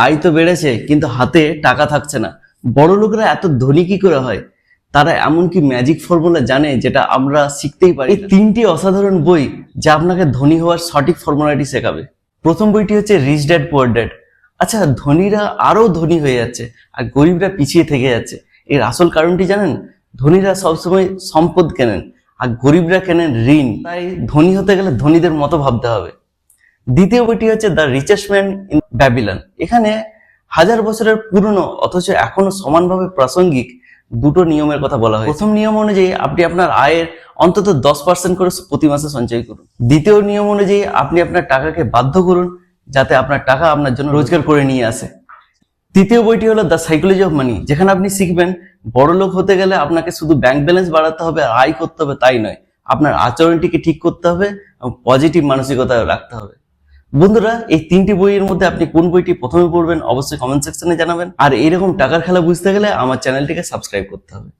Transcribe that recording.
আয় তো বেড়েছে কিন্তু হাতে টাকা থাকছে না। বড় লোকরা এত ধনী কি করে হয়? তারা এমন কি ম্যাজিক ফর্মুলা জানে যেটা আমরা শিখতেই পারি? এই তিনটি অসাধারণ বই যা আপনাকে ধনী হওয়ার সঠিক ফর্মুলাটি শেখাবে। প্রথম বইটি হচ্ছে রিচ ড্যাড পুয়ার ড্যাড। আচ্ছা, ধনীরা আরো ধনী হয়ে যাচ্ছে আর গরিবরা পিছিয়ে থেকে যাচ্ছে। এর আসল কারণটি জানেন? ধনীরা সবসময় সম্পদ কেনেন আর গরিবরা কেনেন ঋণ। তাই ধনী হতে গেলে ধনীদের মতো ভাবতে হবে। দ্বিতীয় বইটি হচ্ছে the richest man in Babylon. এখানে হাজার বছরের পুরনো অথচ এখনো সমানভাবে প্রাসঙ্গিক দুটো নিয়মের কথা বলা হয়। প্রথম নিয়ম অনুযায়ী আপনি আপনার আয়ের অন্তত 10% করে প্রতি মাসে সঞ্চয় করুন। দ্বিতীয় নিয়ম অনুযায়ী আপনি আপনার টাকাকে বাধ্য করুন যাতে আপনার টাকা আপনার জন্য রোজগার করে নিয়ে আসে। তৃতীয় বইটি হলো দ্য সাইকোলজি অফ মানি, যেখানে আপনি শিখবেন বড় লোক হতে গেলে আপনাকে শুধু ব্যাংক ব্যালেন্স বাড়াতে হবে আর আয় করতে হবে তাই নয়, আপনার আচরণটিকে ঠিক করতে হবে এবং পজিটিভ মানসিকতা রাখতে হবে। বন্ধুরা, এই তিনটি বইয়ের মধ্যে আপনি কোন বইটি প্রথমে পড়বেন অবশ্যই কমেন্ট সেকশনে জানাবেন। আর এইরকম টাকার খেলা বুঝতে গেলে আমার চ্যানেলটিকে সাবস্ক্রাইব করতে হবে।